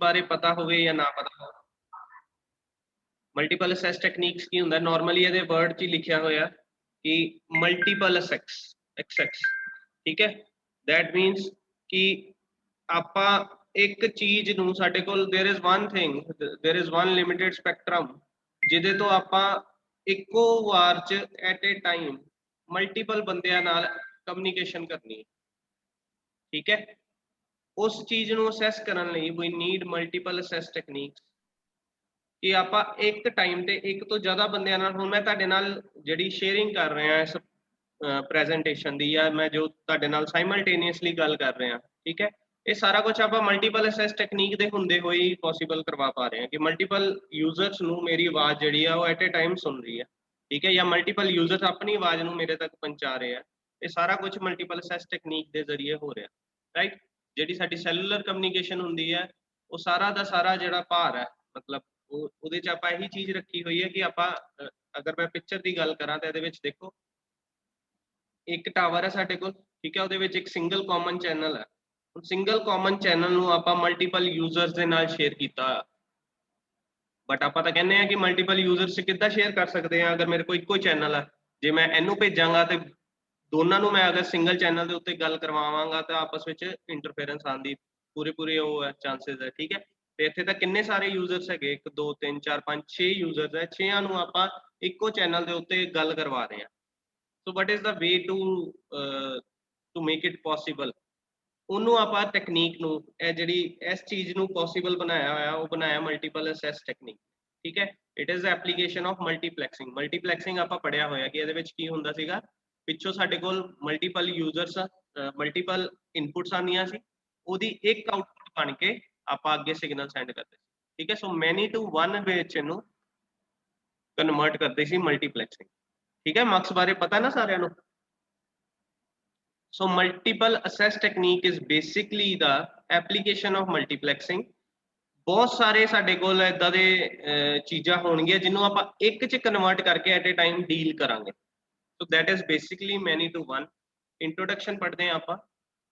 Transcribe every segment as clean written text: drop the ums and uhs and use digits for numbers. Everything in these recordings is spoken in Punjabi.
बारे पता होवे या ना पता हो। मल्टीपल असैस टेक्निक्स की हुंदा नॉर्मली ये वर्ड च लिखिया होया कि मल्टीपल एक्सेस ठीक है। दैट मीनस कि आपा एक चीज नूं साडे कोल there is one thing, there is one limited spectrum जिहदे तो आपा इक्को वार च एट ए टाइम मल्टीपल बंदियां नाल कम्युनिकेशन करनी है ठीक है। उस चीज नूं असैस करन लई we need multiple access techniques कि ਆਪਾਂ ਇੱਕ ਟਾਈਮ ਤੇ ਇੱਕ ਤੋਂ ਜ਼ਿਆਦਾ ਬੰਦਿਆਂ ਨਾਲ ਹੁਣ ਮੈਂ ਤੁਹਾਡੇ ਨਾਲ ਜਿਹੜੀ ਸ਼ੇਅਰਿੰਗ ਕਰ ਰਿਹਾ ਇਸ ਪ੍ਰੈਜੈਂਟੇਸ਼ਨ ਦੀ ਜਾਂ ਮੈਂ ਜੋ ਤੁਹਾਡੇ ਨਾਲ ਸਾਈਮਲਟੇਨੀਅਸਲੀ ਗੱਲ ਕਰ ਰਿਹਾ ਠੀਕ ਹੈ। ਇਹ ਸਾਰਾ ਕੁਝ ਆਪਾਂ ਮਲਟੀਪਲ ਅਸੈਸ ਟੈਕਨੀਕ ਦੇ ਹੁੰਦੇ ਹੋਏ ਹੀ ਪੋਸੀਬਲ ਕਰਵਾ ਪਾ ਰਹੇ ਹਾਂ ਕਿ ਮਲਟੀਪਲ ਯੂਜ਼ਰਸ ਨੂੰ ਮੇਰੀ ਆਵਾਜ਼ ਜਿਹੜੀ ਆ ਉਹ ਐਟ ਏ ਟਾਈਮ ਸੁਣ ਰਹੀ ਹੈ ਠੀਕ ਹੈ, ਜਾਂ ਮਲਟੀਪਲ ਯੂਜ਼ਰਸ ਆਪਣੀ ਆਵਾਜ਼ ਨੂੰ ਮੇਰੇ ਤੱਕ ਪਹੁੰਚਾ ਰਹੇ ਆ। ਇਹ ਸਾਰਾ ਕੁਝ ਮਲਟੀਪਲ ਅਸੈਸ ਟੈਕਨੀਕ ਦੇ ਜ਼ਰੀਏ ਹੋ ਰਿਹਾ ਰਾਈਟ। ਜਿਹੜੀ ਸਾਡੀ ਸੈਲੂਲਰ ਕਮਿਊਨੀਕੇਸ਼ਨ ਹੁੰਦੀ ਹੈ ਉਹ ਸਾਰਾ ਦਾ ਸਾਰਾ ਜਿਹੜਾ ਭਾਰ ਹੈ ਮਤਲਬ ਉਹਦੇ ਚ ਆਪਾਂ ਇਹੀ ਚੀਜ਼ ਰੱਖੀ ਹੋਈ ਹੈ ਕਿ ਆਪਾਂ ਅਗਰ ਮੈਂ ਪਿਕਚਰ ਦੀ ਗੱਲ ਕਰਾਂ ਤਾਂ ਇਹਦੇ ਵਿੱਚ ਦੇਖੋ ਇੱਕ ਟਾਵਰ ਹੈ ਸਾਡੇ ਕੋਲ ਠੀਕ ਹੈ, ਉਹਦੇ ਵਿੱਚ ਇੱਕ ਸਿੰਗਲ ਕਾਮਨ ਚੈਨਲ ਹੈ। ਹੁਣ ਸਿੰਗਲ ਕਾਮਨ ਚੈਨਲ ਨੂੰ ਆਪਾਂ ਮਲਟੀਪਲ ਯੂਜ਼ਰਸ ਦੇ ਨਾਲ ਸ਼ੇਅਰ ਕੀਤਾ ਬਟ ਆਪਾਂ ਤਾਂ ਕਹਿੰਦੇ ਆ ਕਿ ਮਲਟੀਪਲ ਯੂਜ਼ਰਸ ਕਿੱਦਾਂ ਸ਼ੇਅਰ ਕਰ ਸਕਦੇ ਆ ਅਗਰ ਮੇਰੇ ਕੋਲ ਇੱਕੋ ਚੈਨਲ ਹੈ। ਜੇ ਮੈਂ ਇਹਨੂੰ ਭੇਜਾਂਗਾ ਤੇ ਦੋਨਾਂ ਨੂੰ ਮੈਂ ਅਗਰ ਸਿੰਗਲ ਚੈਨਲ ਦੇ ਉੱਤੇ ਗੱਲ ਕਰਵਾਵਾਂਗਾ ਤਾਂ ਆਪਸ ਵਿੱਚ ਇੰਟਰਫੇਰੈਂਸ ਆਉਣ ਦੀ ਪੂਰੇ ਉਹ ਹੈ ਚਾਂਸਸ ਹੈ ਠੀਕ ਹੈ। ਤੇ ਇੱਥੇ ਤਾਂ ਕਿੰਨੇ ਸਾਰੇ ਯੂਜ਼ਰਸ ਹੈਗੇ 1 2 3 4 5 6 ਯੂਜ਼ਰਸ ਹੈ, 6 ਨੂੰ ਆਪਾਂ ਇੱਕੋ ਚੈਨਲ ਦੇ ਉੱਤੇ ਗੱਲ ਕਰਵਾ ਰਹੇ ਹਾਂ। So what is the way to make it possible, ਉਹਨੂੰ ਆਪਾਂ ਟੈਕਨੀਕ ਨੂੰ ਇਹ ਜਿਹੜੀ ਇਸ ਚੀਜ਼ ਨੂੰ ਪੋਸੀਬਲ ਬਣਾਇਆ ਹੋਇਆ ਉਹ ਬਣਾਇਆ ਮਲਟੀਪਲ ਅਸੈਸ ਟੈਕਨੀਕ ਠੀਕ ਹੈ। It is application of multiplexing. Multiplexing ਆਪਾਂ ਪੜਿਆ ਹੋਇਆ ਕਿ ਇਹਦੇ ਵਿੱਚ ਕੀ ਹੁੰਦਾ ਸੀਗਾ, ਪਿੱਛੋਂ ਸਾਡੇ ਕੋਲ ਮਲਟੀਪਲ ਯੂਜ਼ਰਸ ਮਲਟੀਪਲ ਇਨਪੁਟਸ ਆਉਂਦੀਆਂ ਸੀ, ਉਹਦੀ ਇੱਕ ਆਊਟਪੁੱਟ ਬਣ ਕੇ ਆਪਾਂ ਅੱਗੇ ਸਿਗਨਲ ਸੈਂਡ ਕਰਦੇ ਸੀ ਠੀਕ ਹੈ। ਸੋ ਮੈਨੀ ਟੂ ਵਨ ਵਿੱਚ ਇਹਨੂੰ ਕਨਵਰਟ ਕਰਦੇ ਸੀ ਮਲਟੀਪਲੈਕਸਿੰਗ ਠੀਕ ਹੈ। ਮਾਰਕਸ ਬਾਰੇ ਪਤਾ ਨਾ ਸਾਰਿਆਂ ਨੂੰ। So multiple assess technique is basically the application of multiplexing। बहुत सारे साडे कोल इदां दे चीज़ां होणगीਆਂ जिन्हों ਆਪਾਂ ਇੱਕ ਚ ਕਨਵਰਟ ਕਰਕੇ at a time deal ਕਰਾਂਗੇ। So that is basically many to one। Introduction पढ़ते हैं ਆਪਾਂ।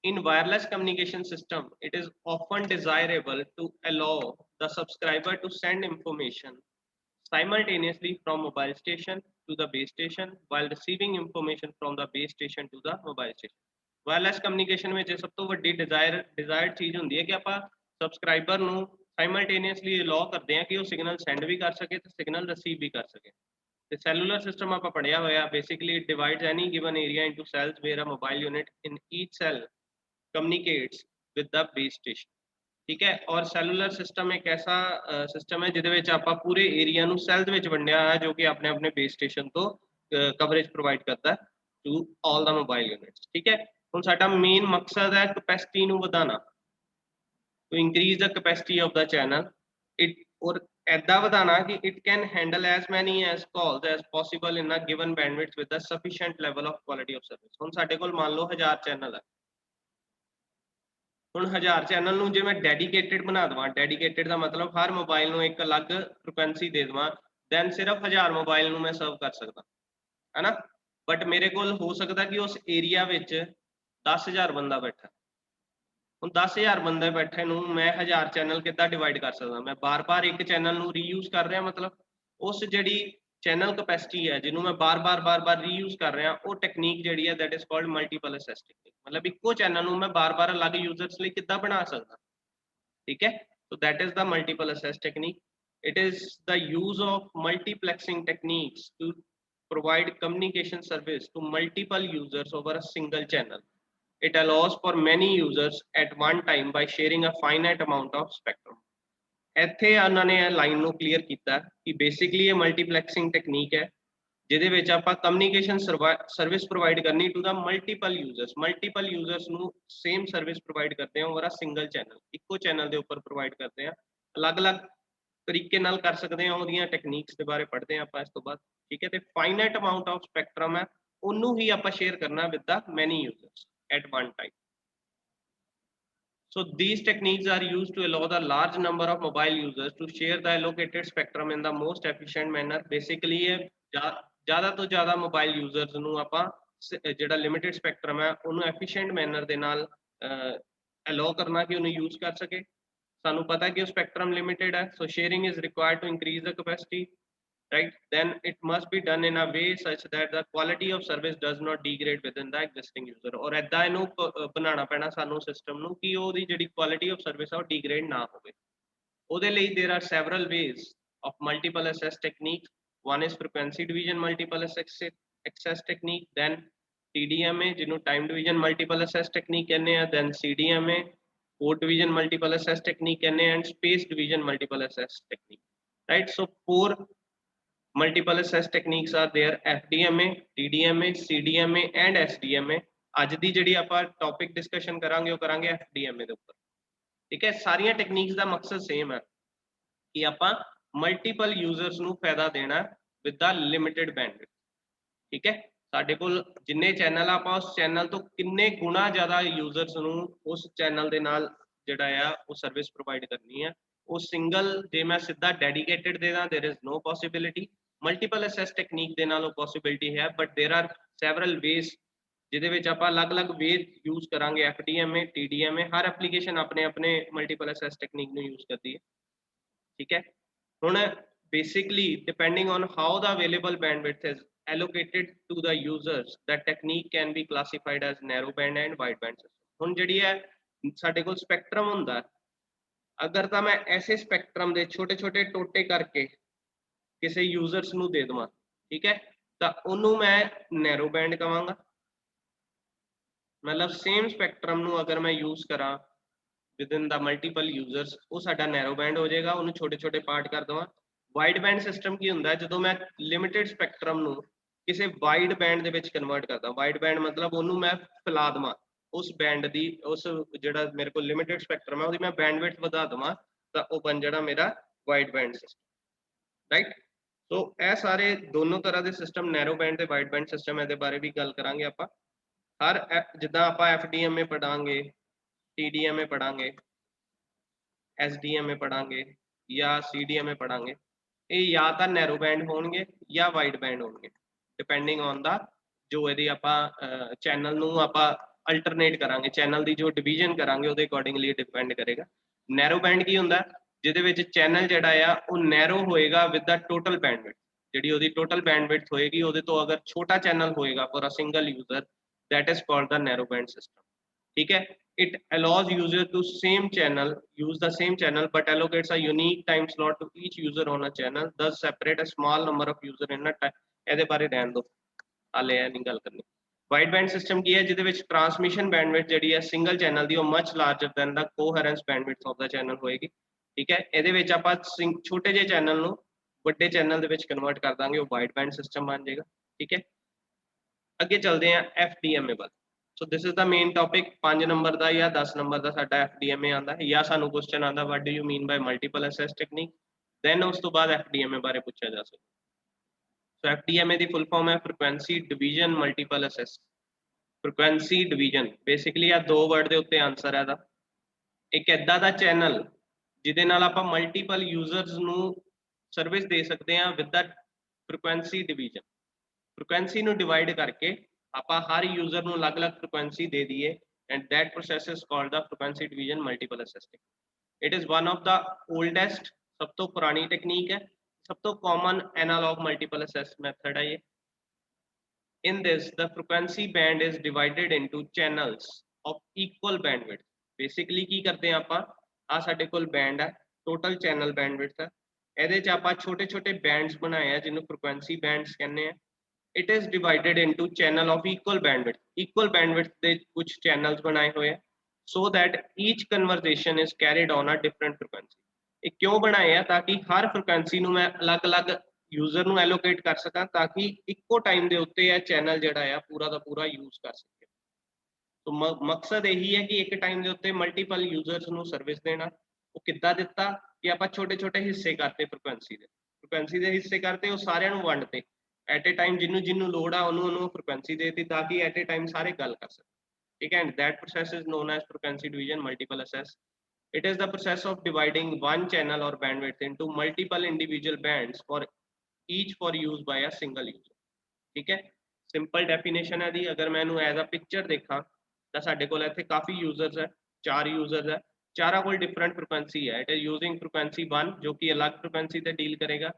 In wireless communication system, it is often desirable to allow the subscriber to send information simultaneously from mobile station to the base station while receiving information from the base station to the mobile station। Wireless communication ਵਿੱਚ ਸਭ ਤੋਂ ਵੱਡੀ ਡਿਜ਼ਾਇਰਡ ਚੀਜ਼ ਹੁੰਦੀ ਹੈ ਕਿ ਆਪਾਂ ਸਬਸਕ੍ਰਾਈਬਰ ਨੂੰ ਸਾਈਮਲਟੇਨੀਅਸਲੀ ਅਲਾਉ ਕਰਦੇ ਹਾਂ ਕਿ ਉਹ ਸਿਗਨਲ ਸੈਂਡ ਵੀ ਕਰ ਸਕੇ ਤੇ ਸਿਗਨਲ ਰਿਸੀਵ ਵੀ ਕਰ ਸਕੇ। ਤੇ ਸੈਲੂਲਰ ਸਿਸਟਮ ਆਪਾਂ ਪੜਿਆ ਹੋਇਆ basically it divides any given area into cells where a mobile unit in each cell communicates with the base station ਠੀਕ ਹੈ। ਔਰ ਸੈਲੂਲਰ ਸਿਸਟਮ ਇੱਕ ਐਸਾ ਸਿਸਟਮ ਹੈ ਜਿਹਦੇ ਵਿੱਚ ਆਪਾਂ ਪੂਰੇ ਏਰੀਆ ਨੂੰ ਸੈਲਸ ਵਿੱਚ ਵੰਡਿਆ ਹੋਇਆ ਜੋ ਕਿ ਆਪਣੇ ਆਪਣੇ ਬੇਸ ਸਟੇਸ਼ਨ ਤੋਂ ਕਵਰੇਜ ਪ੍ਰੋਵਾਈਡ ਕਰਦਾ to all the mobile units ਠੀਕ ਹੈ। ਹੁਣ ਸਾਡਾ ਮੇਨ ਮਕਸਦ ਹੈ ਕਪੈਸਿਟੀ ਨੂੰ ਵਧਾਉਣਾ, to increase the capacity of the channel it ਔਰ ਐਦਾਂ ਵਧਾਉਣਾ ਕਿ it can handle as many as calls as possible in a given bandwidth with a sufficient level of quality of service. ਹੁਣ ਸਾਡੇ ਕੋਲ ਮੰਨ ਲਓ 1000 ਚੈਨਲ ਹੈ। ਹੁਣ 1000 ਚੈਨਲ ਨੂੰ ਜੇ ਮੈਂ ਡੈਡੀਕੇਟਿਡ ਬਣਾ ਦੇਵਾਂ, ਡੈਡੀਕੇਟਿਡ ਦਾ ਮਤਲਬ ਹਰ ਮੋਬਾਈਲ ਨੂੰ ਇੱਕ ਅਲੱਗ ਫ੍ਰੀਕੁਐਂਸੀ ਦੇ ਦੇਵਾਂ, ਦੈਨ ਸਿਰਫ 1000 ਮੋਬਾਈਲ ਨੂੰ ਮੈਂ ਸਰਵ ਕਰ ਸਕਦਾ ਹੈ ਨਾ। ਬਟ ਮੇਰੇ ਕੋਲ ਹੋ ਸਕਦਾ ਕਿ ਉਸ ਏਰੀਆ ਵਿੱਚ 10,000 ਬੰਦਾ ਬੈਠਾ। ਹੁਣ 10,000 ਬੰਦੇ ਬੈਠੇ ਨੂੰ ਮੈਂ 1000 ਚੈਨਲ ਕਿੱਦਾਂ ਡਿਵਾਈਡ ਕਰ ਸਕਦਾ। ਮੈਂ ਬਾਰ-ਬਾਰ ਇੱਕ ਚੈਨਲ ਨੂੰ ਰੀਯੂਜ਼ ਕਰ ਰਿਹਾ, ਮਤਲਬ ਉਸ ਜਿਹੜੀ ਚੈਨਲ ਕਪੈਸਿਟੀ ਹੈ ਜਿਹਨੂੰ ਮੈਂ ਬਾਰ-ਬਾਰ ਰੀਯੂਜ਼ ਕਰ ਰਿਹਾ, ਉਹ ਟੈਕਨੀਕ ਜਿਹੜੀ ਹੈ that is called multiple access technique. ਮਤਲਬ ਇੱਕੋ ਚੈਨਲ ਨੂੰ ਮੈਂ ਬਾਰ-ਬਾਰ ਅਲੱਗ ਯੂਜ਼ਰਸ ਲਈ ਕਿੱਦਾਂ ਬਣਾ ਸਕਦਾ ਠੀਕ ਹੈ। So that is the multiple access technique. It is the use of multiplexing techniques to provide communication service to multiple users over a single channel। It allows for many users at one time by sharing a finite amount of spectrum। ਇੱਥੇ ਉਹਨਾਂ ਨੇ ਲਾਈਨ ਨੂੰ ਕਲੀਅਰ ਕੀਤਾ ਕਿ ਬੇਸਿਕਲੀ ਇਹ ਮਲਟੀਪਲੈਕਸਿੰਗ ਟੈਕਨੀਕ ਹੈ ਜਿਹਦੇ ਵਿੱਚ ਆਪਾਂ ਕਮਿਊਨੀਕੇਸ਼ਨ ਸਰਵਿਸ ਪ੍ਰੋਵਾਈਡ ਕਰਨੀ ਟੂ ਦਾ ਮਲਟੀਪਲ ਯੂਜ਼ਰਸ ਨੂੰ ਸੇਮ ਸਰਵਿਸ ਪ੍ਰੋਵਾਈਡ ਕਰਦੇ ਹਾਂ ਓਵਰ ਅ ਸਿੰਗਲ ਚੈਨਲ। ਇੱਕੋ ਚੈਨਲ ਦੇ ਉੱਪਰ ਪ੍ਰੋਵਾਈਡ ਕਰਦੇ ਹਾਂ, ਅਲੱਗ-ਅਲੱਗ ਤਰੀਕੇ ਨਾਲ ਕਰ ਸਕਦੇ ਹਾਂ। ਉਹਦੀਆਂ ਟੈਕਨੀਕਸ ਦੇ ਬਾਰੇ ਪੜ੍ਹਦੇ ਹਾਂ ਆਪਾਂ ਇਸ ਤੋਂ ਬਾਅਦ ਠੀਕ ਹੈ। ਤੇ ਫਾਈਨਾਈਟ ਅਮਾਊਂਟ ਆਫ ਸਪੈਕਟਰਮ ਹੈ ਉਹਨੂੰ ਹੀ ਆਪਾਂ ਸ਼ੇਅਰ ਕਰਨਾ ਵਿਦ ਦਾ ਮੈਨੀ users at one time. So these techniques are used to allow the large number of mobile users to share the allocated spectrum in the most efficient manner। Basically ਇਹ ਜ਼ਿਆਦਾ ਤੋਂ ਜ਼ਿਆਦਾ ਮੋਬਾਈਲ ਯੂਜ਼ਰਸ ਨੂੰ ਆਪਾਂ ਜਿਹੜਾ ਲਿਮਿਟਡ ਸਪੈਕਟਰਮ ਹੈ ਉਹਨੂੰ ਐਫੀਸ਼ੀਐਂਟ ਮੈਨਰ ਦੇ ਨਾਲ ਅਲਾਉ ਕਰਨਾ ਕਿ ਉਹਨੂੰ ਯੂਜ਼ ਕਰ ਸਕੇ। सानू पता है कि स्पेक्ट्रम लिमिटेड है, so sharing is required to increase the capacity, right? Then it must be done in a way such that the quality of service does not degrade within the existing user, और ऐदा इनू बनाना पैना सानू सिस्टम नू कि ओदी जिहड़ी quality of service है वो degrade ना होवे। ओदे लई there are several ways of multiple access technique. One is frequency division multiple access technique, then TDMA जिन्हों time division multiple access technique कहने हैं, then CDMA port division multiple access technique कहने हैं, and space division multiple access technique, right? So 4 multiple access techniques are there: FDMA, TDMA, CDMA and SDMA। ਅੱਜ ਦੀ ਜਿਹੜੀ ਆਪਾਂ ਟੌਪਿਕ ਡਿਸਕਸ਼ਨ ਕਰਾਂਗੇ ਉਹ ਕਰਾਂਗੇ FDMA ਦੇ ਉੱਪਰ, ਠੀਕ ਹੈ। ਸਾਰੀਆਂ ਟੈਕਨੀਕਸ ਦਾ ਮਕਸਦ ਸੇਮ ਹੈ ਕਿ ਆਪਾਂ ਮਲਟੀਪਲ ਯੂਜ਼ਰਸ ਨੂੰ ਫਾਇਦਾ ਦੇਣਾ ਵਿਦ ਦਾ ਲਿਮਿਟਡ ਬੈਂਡਵਿਡਥ, ਠੀਕ ਹੈ। ਸਾਡੇ ਕੋਲ ਜਿੰਨੇ ਚੈਨਲ ਆ ਆਪਾਂ ਉਸ ਚੈਨਲ ਤੋਂ ਕਿੰਨੇ ਗੁਣਾ ਜ਼ਿਆਦਾ ਯੂਜ਼ਰਸ ਨੂੰ ਉਸ ਚੈਨਲ ਦੇ ਨਾਲ ਜਿਹੜਾ ਆ ਉਹ ਸਰਵਿਸ ਪ੍ਰੋਵਾਈਡ ਕਰਨੀ ਹੈ। ਉਹ ਸਿੰਗਲ ਜੇ ਮੈਂ ਸਿੱਧਾ ਡੈਡੀਕੇਟਡ ਦੇ ਦਾਂ there is no possibility. Multiple access technique ਦੇ ਨਾਲ ਉਹ ਪੋਸਿਬਿਲਿਟੀ ਹੈ, but there are several ways ਜਿਹਦੇ ਵਿੱਚ ਆਪਾਂ ਅਲੱਗ-ਅਲੱਗ ਵੇ ਯੂਜ਼ ਕਰਾਂਗੇ। FDMA, TDMA, ਹਰ ਐਪਲੀਕੇਸ਼ਨ ਆਪਣੇ ਆਪਣੇ ਮਲਟੀਪਲ ਅਸੈਸ ਟੈਕਨੀਕ ਨੂੰ ਯੂਜ਼ ਕਰਦੀ ਹੈ, ਠੀਕ ਹੈ। ਹੁਣ basically depending on how the available bandwidth is allocated to the users, that technique can be classified as narrow band and wide band system। ਹੁਣ ਜਿਹੜੀ ਹੈ ਸਾਡੇ ਕੋਲ ਸਪੈਕਟਰਮ ਹੁੰਦਾ, ਅਗਰ ਤਾਂ ਮੈਂ ਐਸੇ ਸਪੈਕਟਰਮ ਦੇ ਛੋਟੇ ਛੋਟੇ ਟੋਟੇ ਕਰਕੇ ਕਿਸੇ ਯੂਜ਼ਰਸ ਨੂੰ ਦੇ ਦਵਾਂ, ਠੀਕ ਹੈ, ਤਾਂ ਉਹਨੂੰ ਮੈਂ ਨੈਰੋ ਬੈਂਡ ਕਹਾਂਗਾ। मतलब सेम स्पैक्ट्रम ਨੂੰ अगर मैं यूज करा within the multiple users, ਉਹ ਸਾਡਾ ਨੈਰੋ ਬੈਂਡ ਹੋ ਜਾਏਗਾ। ਉਹਨੂੰ ਛੋਟੇ ਛੋਟੇ ਪਾਰਟ ਕਰ ਦਵਾਂ। ਵਾਈਡ ਬੈਂਡ ਸਿਸਟਮ ਕੀ ਹੁੰਦਾ, ਜਦੋਂ ਮੈਂ ਲਿਮਿਟਡ ਸਪੈਕਟਰਮ ਨੂੰ ਕਿਸੇ ਵਾਈਡ ਬੈਂਡ ਦੇ ਵਿੱਚ ਕਨਵਰਟ ਕਰਦਾ। ਵਾਈਡ ਬੈਂਡ मतलब ਉਹਨੂੰ ਮੈਂ ਫੈਲਾ ਦਵਾਂ, ਉਸ ਬੈਂਡ ਦੀ ਉਸ ਜਿਹੜਾ ਮੇਰੇ ਕੋਲ ਲਿਮਿਟਡ ਸਪੈਕਟਰਮ ਹੈ ਉਹਦੀ ਮੈਂ ਬੈਂਡਵਿਡਥ ਵਧਾ ਦਵਾਂ, ਤਾਂ ਉਹ ਬਣ ਜਾਣਾ ਮੇਰਾ ਵਾਈਡ ਬੈਂਡ ਸਿਸਟਮ, ਰਾਈਟ। ਸੋ ਇਹ ਸਾਰੇ ਦੋਨੋਂ ਤਰ੍ਹਾਂ ਦੇ ਸਿਸਟਮ, ਨੈਰੋ ਬੈਂਡ ਤੇ ਵਾਈਡ ਬੈਂਡ ਸਿਸਟਮ, ਇਹਦੇ ਬਾਰੇ ਵੀ ਗੱਲ ਕਰਾਂਗੇ ਆਪਾਂ। हर जिदा आप FDMA पढ़ांगे, TDMA पढ़ांगे, SDMA पढ़ांगे या CDMA पढ़ांगे, ये या तो नैरो बैंड होंगे या वाइड बैंड होंगे, डिपेंडिंग ऑन द जो यदि आप चैनल नू आप अल्टरनेट करांगे, चैनल की जो डिवीजन करांगे उहदे अकॉर्डिंगली डिपेंड करेगा। नैरो बैंड की हुंदा, जिहदे विच चैनल जिहड़ा आ वो नैरो होएगा विद द टोटल बैंडविड्थ। जिहड़ी उहदी टोटल बैंडविड्थ होएगी उहदे तो अगर छोटा चैनल होएगा for a single user, that is called the narrow band system, ठीक है। it allows user to same channel use the same channel but allocates a unique time slot to each user on a channel, thus separate a small number of user in a time। ਇਹਦੇ ਬਾਰੇ ਰਹਿਣ ਦੋ, ਹਾਲੇ ਇਹ ਨਹੀਂ ਗੱਲ ਕਰਨੀ। ਵਾਈਡ ਬੈਂਡ ਸਿਸਟਮ ਕੀ ਹੈ, ਜਿਹਦੇ ਵਿੱਚ ਟਰਾਂਸਮਿਸ਼ਨ ਬੈਂਡਵਿਡਥ ਜਿਹੜੀ ਹੈ ਸਿੰਗਲ ਚੈਨਲ ਦੀ ਉਹ much larger than the coherence bandwidth of the channel ਹੋਏਗੀ, ਠੀਕ ਹੈ। ਇਹਦੇ ਵਿੱਚ ਆਪਾਂ ਛੋਟੇ ਜਿਹੇ ਚੈਨਲ ਨੂੰ ਵੱਡੇ ਚੈਨਲ ਦੇ ਵਿੱਚ ਕਨਵਰਟ ਕਰ ਦਾਂਗੇ, ਉਹ ਵਾਈਡ ਬੈਂਡ ਸਿਸਟਮ ਬਣ ਜਾਏਗਾ, ਠੀਕ ਹੈ। ਅੱਗੇ ਚੱਲਦੇ हैं FDMA ਵੱਲ। So this is the main topic. 5 ਨੰਬਰ ਦਾ ਜਾਂ 10 ਨੰਬਰ ਦਾ ਸਾਡਾ FDMA ਆਂਦਾ ਹੈ, ਜਾਂ ਸਾਨੂੰ ਕੁਐਸਚਨ ਆਂਦਾ what do you mean by multiple access technique, then ਉਸ ਤੋਂ ਬਾਅਦ FDMA ਬਾਰੇ ਪੁੱਛਿਆ ਜਾ ਸਕਦਾ। ਸੋ FDMA ਦੀ ਫੁੱਲ ਫਾਰਮ ਹੈ frequency division multiple access. Frequency division basically ਆ ਦੋ ਵਰਡ ਦੇ ਉੱਤੇ ਆਨਸਰ ਹੈ ਦਾ। ਇੱਕ ਐਦਾ ਦਾ ਚੈਨਲ ਜਿਹਦੇ ਨਾਲ ਆਪਾਂ ਮਲਟੀਪਲ ਯੂਜ਼ਰਸ ਨੂੰ ਸਰਵਿਸ ਦੇ ਸਕਦੇ ਹਾਂ with the frequency division. Frequency ਨੂੰ डिवाइड करके ਆਪਾਂ हर यूजर ਨੂੰ अलग-अलग फ्रिक्वेंसी दे दिए, and that process is called the frequency division multiple access technique। it is one of the oldest, सब तो पुरानी टेक्निक है, सब तो common analog multiple access method है ये। in this the frequency band is divided into channels of equal bandwidth। basically ਕੀ ਕਰਦੇ हैं ਆਪਾਂ, ਆ ਸਾਡੇ ਕੋਲ band है, total channel bandwidth है, ਇਹਦੇ ਚ ਆਪਾਂ ਛੋਟੇ-ਛੋਟੇ bands ਬਣਾਏ ਆ ਜਿਹਨੂੰ frequency bands ਕਹਿੰਦੇ ਆ। it is divided into channel of equal bandwidth ਦੇ कुछ channels बनाए हुए हैं so that each conversation is carried on a different frequency। ਇਹ ਕਿਉਂ ਬਣਾਏ ਆ, ਤਾਂ ਕਿ ਹਰ frequency ਨੂੰ ਮੈਂ ਅਲੱਗ-ਅਲੱਗ यूजर ਨੂੰ allocate ਕਰ ਸਕਾਂ, ਤਾਂ ਕਿ ਇੱਕੋ ਟਾਈਮ ਦੇ ਉੱਤੇ ਇਹ ਚੈਨਲ ਜਿਹੜਾ ਆ ਪੂਰਾ ਦਾ ਪੂਰਾ ਯੂਜ਼ ਕਰ ਸਕੇ। तो मकसद यही है कि एक टाइम ਦੇ ਉੱਤੇ ਮਲਟੀਪਲ ਯੂਜ਼ਰਸ ਨੂੰ ਸਰਵਿਸ ਦੇਣਾ। ਉਹ ਕਿੱਦਾਂ ਦਿੱਤਾ ਕਿ ਆਪਾਂ ਛੋਟੇ-ਛੋਟੇ ਹਿੱਸੇ ਕਰਤੇ ਫ੍ਰੀਕੁਐਂਸੀ ਦੇ ਹਿੱਸੇ ਕਰਤੇ, ਉਹ ਸਾਰਿਆਂ ਨੂੰ ਵੰਡਤੇ एट ए टाइम, जिन्हों लोड आ उन्होंने फ्रिक्वेंसी देती ताकि एट ए टाइम सारे गल कर सकें, ठीक है। And that process is known as frequency division multiple access. It is the process of dividing one channel or bandwidth into multiple individual bands for each for use by a single user, ठीक है। सिंपल डेफिनेशन है दी, अगर मैं एज अ पिक्चर देखा तो साडे कोल इत्थे काफ़ी यूजर्स है, 4 यूजर्स है, चारा कोल डिफरेंट फ्रिक्वेंसी है, इट इज यूजिंग फ्रिक्वेंसी 1 जो कि अलग फ्रिक्वेंसी ते डील करेगा।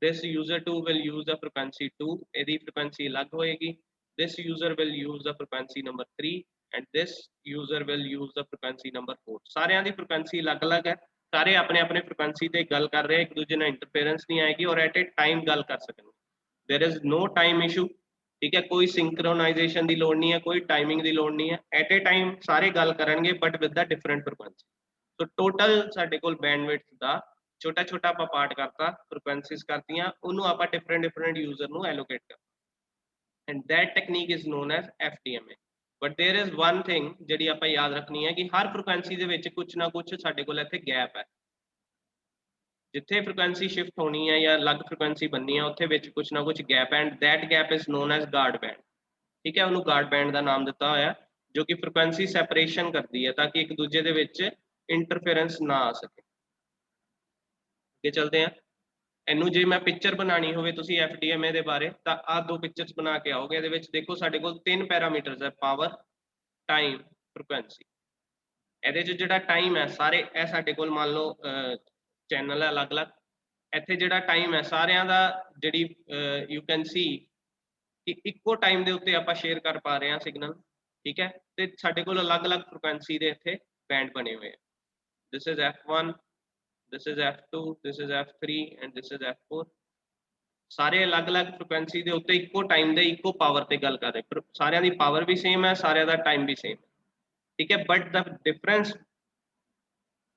This user 2 will use the frequency 2, ਇਹਦੀ फ्रिक्वेंसी अलग होएगी। this user will use the frequency number 3 and this user will use the frequency number 4। ਸਾਰਿਆਂ ਦੀ frequency अलग-अलग है, ਸਾਰੇ अपने अपने frequency ਤੇ ਗੱਲ ਕਰ ਰਹੇ, ਇੱਕ ਦੂਜੇ ਨਾਲ ਇੰਟਰਫੇरेंस नहीं आएगी और at a time ਗੱਲ ਕਰ ਸਕਣਗੇ। there is no time issue, ठीक है, कोई सिंक्रोनाइजेशन की लोड़ नहीं है, कोई टाइमिंग की लोड़ नहीं है, एट ए टाइम सारे गल करेंगे but with the different frequency. तो टोटल साडे कोल बैंडविड्थ का छोटा छोटा आप पार्ट करता, फ्रिक्वेंसीज करतियां, उन्होंने आप डिफरेंट डिफरेंट यूजर को एलोकेट कर, and that technique is known as FDMA। But there is one thing जिहड़ी आप याद रखनी है कि हर फ्रिक्वेंसी दे विच कुछ ना कुछ साडे कोल इत्थे गैप है, जिथे फ्रिक्वेंसी शिफ्ट होनी है या अलग फ्रिक्वेंसी बननी है उत्थे विच कुछ ना कुछ गैप है, and that gap is known as guard band. ठीक है, उन्होंने गार्ड बैंड का नाम दिता होया जो कि फ्रिक्वेंसी सैपरेशन करती है ताकि एक दूजे दे विच इंटरफेरेंस ना आ सके। अगे चलते हैं, इनू जे मैं पिक्चर बनानी होवे तुसी FDMA दे बारे तां आ दो पिक्चर्स बना के आओगे। इहदे विच देखो साडे कोल 3 पैरामीटर्स है, पावर, टाइम, फ्रिक्वेंसी। इहदे च जिहड़ा टाइम है सारे ए साडे कोल मान लो चैनल है अलग अलग, इत्थे जिहड़ा टाइम है सारियां दा जिहड़ी यू कैन सी कि इक्को टाइम दे उत्ते आपां शेयर कर पा रहे हैं सिग्नल। ठीक है, ते साडे कोल अलग अलग फ्रिक्वेंसी दे इत्थे बैंड बने हुए हैं। This is F1, this is F2, this is F3 and this is F4। सारे अलग अलग फ्रिक्वेंसी दे उत्ते इक्को टाइम दे इक्को पावर ते गल कर रहे, सारियां दी पावर भी सेम है, सारियां दा टाइम भी सेम है। ठीक है, बट द डिफरेंस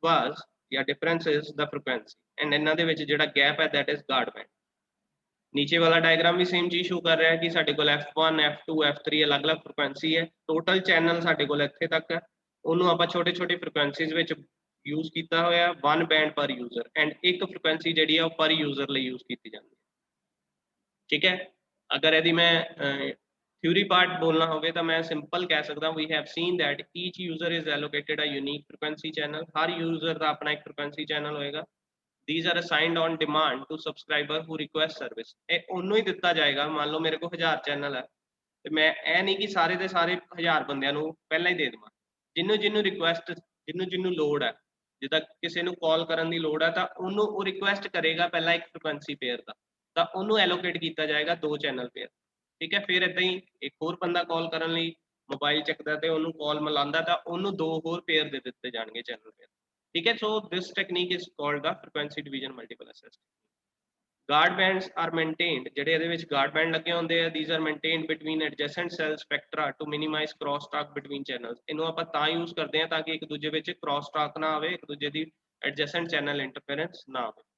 was या difference is the frequency, and इन्हां दे विच जिहड़ा गैप है दैट इज गार्ड बैंड। नीचे वाला डायग्राम भी सेम चीज शो कर रहा है कि साडे कोल F1, F2, F3 अलग अलग फ्रिक्वेंसी है, टोटल चैनल साडे कोल इत्थे तक है, उन्होंने आपां छोटे छोटे फ्रिक्वेंसीज विच यूज किया होया, 1 बैंड पर यूजर, एंड एक फ्रिक्वेंसी जिहड़ी है पर यूजर लई यूज की जाती है। ठीक है, अगर यदि मैं थ्योरी पार्ट बोलना होवे तो मैं सिंपल कह सकता we have seen that each user is allocated a unique frequency channel. हर यूजर का अपना एक फ्रिक्वेंसी चैनल होएगा। These are assigned on demand to subscriber who request service। ਇਹ ਉਹਨੂੰ ਹੀ ਦਿੱਤਾ ਜਾਏਗਾ, मान लो मेरे को 1000 ਚੈਨਲ ਹੈ ਤੇ ਮੈਂ ਇਹ ਨਹੀਂ ਕਿ ਸਾਰੇ ਦੇ ਸਾਰੇ 1000 ਬੰਦਿਆਂ ਨੂੰ ਪਹਿਲਾਂ ਹੀ ਦੇ ਦੇਵਾਂ, ਜਿਹਨੂੰ ਜਿਹਨੂੰ ਰਿਕੁਐਸਟ ਜਿਹਨੂੰ ਜਿਹਨੂੰ ਲੋੜ ਹੈ, ਜਿੱਦਾਂ ਕਿਸੇ ਨੂੰ ਕਾਲ ਕਰਨ ਦੀ ਲੋੜ ਹੈ ਤਾਂ ਉਹਨੂੰ ਉਹ ਰਿਕੁਐਸਟ ਕਰੇਗਾ ਪਹਿਲਾਂ ਇੱਕ ਫ੍ਰੀਕੁਐਂਸੀ ਪੇਅਰ ਦਾ, ਤਾਂ ਉਹਨੂੰ ਐਲੋਕੇਟ ਕੀਤਾ ਜਾਏਗਾ 2 ਚੈਨਲ ਪੇਅਰ। ਠੀਕ ਹੈ, ਫਿਰ ਇਦਾਂ ਹੀ ਇੱਕ ਹੋਰ ਬੰਦਾ ਕਾਲ ਕਰਨ ਲਈ ਮੋਬਾਈਲ ਚੱਕਦਾ ਤੇ ਉਹਨੂੰ ਕਾਲ ਮਿਲਾਉਂਦਾ ਤਾਂ ਉਹਨੂੰ 2 ਹੋਰ ਪੇਅਰ ਦੇ ਦਿੱਤੇ ਜਾਣਗੇ ਚੈਨਲ ਪੇਅਰ। ठीक है, so this technique is called the frequency division multiple access। guard bands are maintained, ਜਿਹੜੇ ਇਹਦੇ ਵਿੱਚ guard band ਲੱਗੇ ਹੁੰਦੇ ਆ, these are maintained between adjacent cell spectra to minimize crosstalk between channels। ਇਹਨੂੰ ਆਪਾਂ ਤਾਂ यूज ਕਰਦੇ ਆ ਤਾਂ ਕਿ ਇੱਕ ਦੂਜੇ ਵਿੱਚ crosstalk ਨਾ ਆਵੇ, ਇੱਕ ਦੂਜੇ ਦੀ adjacent channel interference ਨਾ ਆਵੇ।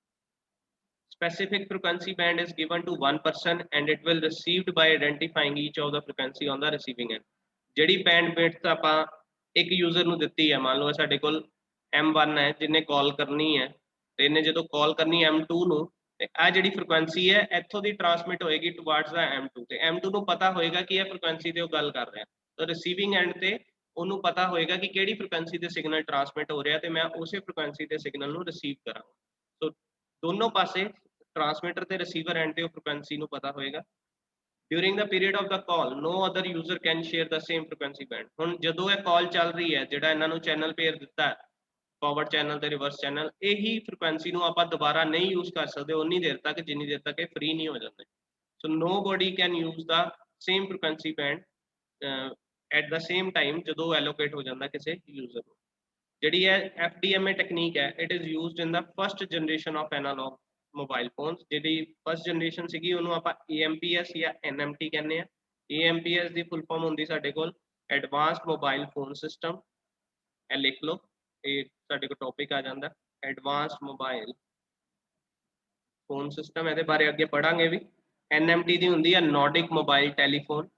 specific frequency band is given to one person and it will received by identifying each of the frequency on the receiving end। ਜਿਹੜੀ bandwidth ਆਪਾਂ ਇੱਕ यूजर ਨੂੰ ਦਿੱਤੀ ਹੈ, ਮੰਨ ਲਓ ਸਾਡੇ ਕੋਲ M1 है जिन्हें कॉल करनी है, तो इन्हें जो कॉल करनी M2 ਨੂੰ ਤੇ ਆ ਜਿਹੜੀ ਫ੍ਰੀਕੁਐਂਸੀ ਹੈ ਇੱਥੋਂ ਦੀ ਟਰਾਂਸਮਿਟ ਹੋਏਗੀ ਟੁਵਾਰਡਸ ਦਾ M2 ਤੇ M2 ਨੂੰ ਪਤਾ ਹੋਏਗਾ ਕਿ ਇਹ ਫ੍ਰੀਕੁਐਂਸੀ ਤੇ ਉਹ ਗੱਲ ਕਰ ਰਿਹਾ, ਤਾਂ ਰਿਸੀਵਿੰਗ ਐਂਡ ਤੇ ਉਹਨੂੰ ਪਤਾ ਹੋਏਗਾ ਕਿ ਕਿਹੜੀ ਫ੍ਰੀਕੁਐਂਸੀ ਤੇ ਸਿਗਨਲ ਟਰਾਂਸਮਿਟ ਹੋ ਰਿਹਾ ਤੇ ਮੈਂ ਉਸੇ ਫ੍ਰੀਕੁਐਂਸੀ ਤੇ ਸਿਗਨਲ ਨੂੰ ਰਿਸੀਵ ਕਰਾਂਗਾ। ਸੋ ਦੋਨੋਂ ਪਾਸੇ ਟਰਾਂਸਮਿਟਰ ਤੇ ਰਿਸੀਵਰ ਐਂਡ ਤੇ ਉਹ ਫ੍ਰੀਕੁਐਂਸੀ ਨੂੰ ਪਤਾ ਹੋਏਗਾ। During the period of the call, no other user can share the same frequency band। ਹੁਣ ਜਦੋਂ ਇਹ ਕਾਲ ਚੱਲ ਰਹੀ ਹੈ, ਜਿਹੜਾ ਇਹਨਾਂ ਨੂੰ ਚੈਨਲ ਪੇਅਰ ਦਿੱਤਾ फॉरवर्ड चैनल ਤੇ ਰਿਵਰਸ ਚੈਨਲ, ਇਹੀ ਫ੍ਰੀਕੁਐਂਸੀ ਨੂੰ ਆਪਾਂ ਦੁਬਾਰਾ ਨਹੀਂ ਯੂਜ਼ ਕਰ ਸਕਦੇ ਉਨੀ ਦੇਰ ਤੱਕ ਜਿੰਨੀ ਦੇਰ ਤੱਕ ਇਹ ਫ੍ਰੀ ਨਹੀਂ ਹੋ ਜਾਂਦੇ। So nobody can use the same frequency band at the same time ਜਦੋਂ ਐਲੋਕੇਟ ਹੋ ਜਾਂਦਾ ਕਿਸੇ ਯੂਜ਼ਰ ਨੂੰ। ਜਿਹੜੀ ਹੈ FDMA ਟੈਕਨੀਕ ਹੈ, it is used in the first generation of analog mobile phones. ਜਿਹੜੀ ਫਸਟ ਜਨਰੇਸ਼ਨ ਸੀਗੀ ਉਹਨੂੰ ਆਪਾਂ AMPS ਜਾਂ NMT ਕਹਿੰਦੇ ਆ। AMPS ਦੀ ਫੁੱਲ ਫਾਰਮ ਹੁੰਦੀ ਸਾਡੇ ਕੋਲ ਐਡਵਾਂਸਡ ਮੋਬਾਈਲ ਫੋਨ ਸਿਸਟਮ। ਇਹ ਲਿਖ ਲਓ, ਇਹ ਸਾਡੇ ਕੋਲ ਟੌਪਿਕ ਆ ਜਾਂਦਾ ਐਡਵਾਂਸਡ ਮੋਬਾਈਲ ਫੋਨ ਸਿਸਟਮ, ਇਹਦੇ ਬਾਰੇ ਅੱਗੇ ਪੜਾਂਗੇ ਵੀ। NMT ਦੀ ਹੁੰਦੀ ਹੈ ਨੋਰਡਿਕ ਮੋਬਾਈਲ ਟੈਲੀਫੋਨ।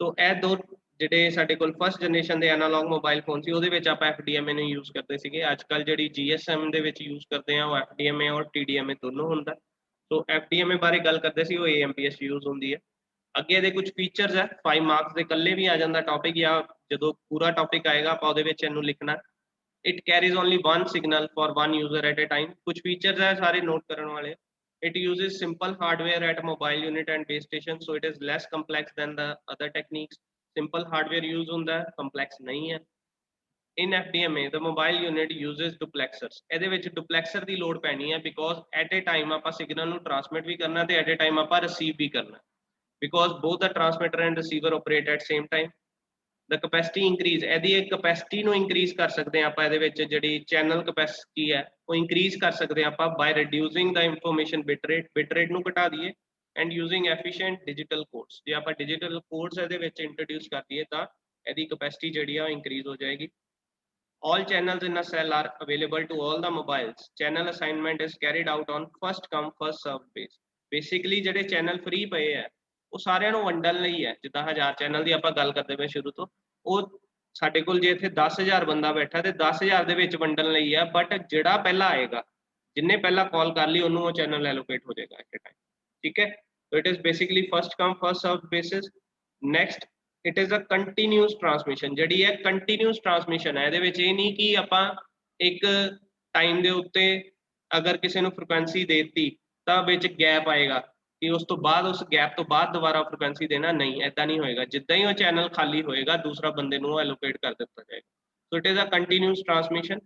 ਸੋ ਇਹ ਦੋ ਜਿਹੜੇ ਸਾਡੇ ਕੋਲ ਫਸਟ ਜਨਰੇਸ਼ਨ ਦੇ ਐਨਾਲੌਗ ਮੋਬਾਈਲ ਫੋਨ ਸੀ ਉਹਦੇ ਵਿੱਚ ਆਪਾਂ FDMA ਨੂੰ ਯੂਜ਼ ਕਰਦੇ ਸੀਗੇ। ਅੱਜ ਕੱਲ ਜਿਹੜੀ GSM ਦੇ ਵਿੱਚ ਯੂਜ਼ ਕਰਦੇ ਆ ਉਹ FDMA ਔਰ TDMA ਦੋਨੋਂ ਹੁੰਦਾ। ਸੋ FDMA ਬਾਰੇ ਗੱਲ ਕਰਦੇ ਸੀ, ਉਹ AMPS ਯੂਜ਼ ਹੁੰਦੀ ਹੈ। ਅੱਗੇ ਇਹਦੇ ਕੁਝ ਫੀਚਰਸ ਹੈ, 5 ਮਾਰਕਸ ਦੇ ਇਕੱਲੇ ਵੀ ਆ ਜਾਂਦਾ ਟੌਪਿਕ, ਜਾਂ ਜਦੋਂ ਪੂਰਾ ਟੌਪਿਕ ਆਏਗਾ ਆਪਾਂ ਉਹਦੇ ਵਿੱਚ ਇਹਨੂੰ ਲਿਖਣਾ। It carries only one signal for one user at a time। कुछ features है सारे नोट करने वाले। It uses simple hardware at mobile unit and base station, so it is less complex than the other techniques। Simple hardware use होता है, complex नहीं है। in FDMA the mobile unit uses duplexers. ਇਹਦੇ ਵਿੱਚ duplexer ਦੀ ਲੋੜ ਪੈਣੀ ਹੈ because at a time ਆਪਾਂ signal ਨੂੰ transmit ਵੀ ਕਰਨਾ ਤੇ at a time ਆਪਾਂ receive ਵੀ ਕਰਨਾ, because both the transmitter and receiver operate at same time. The capacity increase, ਇਹਦੀ capacity ਨੂੰ increase ਕਰ ਸਕਦੇ ਹਾਂ ਆਪਾਂ, ਇਹਦੇ ਵਿੱਚ ਜਿਹੜੀ channel capacity ਹੈ ਉਹ increase ਕਰ ਸਕਦੇ ਹਾਂ ਆਪਾਂ by reducing the information bit rate ਨੂੰ ਘਟਾ ਦਈਏ and using efficient digital codes. ਜੇ ਆਪਾਂ digital codes ਇਹਦੇ ਵਿੱਚ introduce ਕਰ ਦਈਏ ਤਾਂ ਇਹਦੀ capacity ਜਿਹੜੀ ਆ ਉਹ increase ਹੋ ਜਾਏਗੀ. All channels in a cell are available to all the mobiles. Channel assignment is carried out on first come first serve base. Basically ਜਿਹੜੇ channel free ਪਏ ਹੈ ਉਹ ਸਾਰਿਆਂ ਨੂੰ ਵੰਡਣ ਲਈ ਹੈ, ਜਿੱਦਾਂ 1000 ਚੈਨਲ ਦੀ ਆਪਾਂ ਗੱਲ ਕਰਦੇ ਪਏ ਸ਼ੁਰੂ ਤੋਂ, ਉਹ ਸਾਡੇ ਕੋਲ ਜੇ ਇੱਥੇ 10,000 ਬੰਦਾ ਬੈਠਾ ਤੇ 10,000 ਦੇ ਵਿੱਚ ਵੰਡਣ ਲਈ ਹੈ, ਬਟ ਜਿਹੜਾ ਪਹਿਲਾਂ ਆਏਗਾ, ਜਿੰਨੇ ਪਹਿਲਾਂ ਕਾਲ ਕਰ ਲਈ ਉਹਨੂੰ ਉਹ ਚੈਨਲ ਐਲੋਕੇਟ ਹੋ ਜਾਏਗਾ ਐਟ ਟਾਈਮ, ਠੀਕ ਹੈ। So it is basically first come first serve basis. Next it is a continuous transmission, ਜਿਹੜੀ ਹੈ continuous transmission ਹੈ, ਇਹਦੇ ਵਿੱਚ ਇਹ ਨਹੀਂ ਕਿ ਆਪਾਂ ਇੱਕ ਟਾਈਮ ਦੇ ਉੱਤੇ ਅਗਰ ਕਿਸੇ ਨੂੰ ਫ੍ਰੀਕੁਐਂਸੀ ਦੇਤੀ ਤਾਂ ਵਿੱਚ ਗੈਪ ਆਏਗਾ ਕਿ ਉਸ ਤੋਂ ਬਾਅਦ ਉਸ ਗੈਪ ਤੋਂ ਬਾਅਦ ਦੁਬਾਰਾ ਫ੍ਰੀਕੁਐਂਸੀ ਦੇਣਾ, ਨਹੀਂ, ਏਦਾਂ ਨਹੀਂ ਹੋਏਗਾ। ਜਿੱਦਾਂ ਹੀ ਉਹ ਚੈਨਲ ਖਾਲੀ ਹੋਏਗਾ ਦੂਸਰਾ ਬੰਦੇ ਨੂੰ ਐਲੋਕੇਟ ਕਰ ਦਿੱਤਾ ਜਾਏਗਾ। So it is a continuous transmission.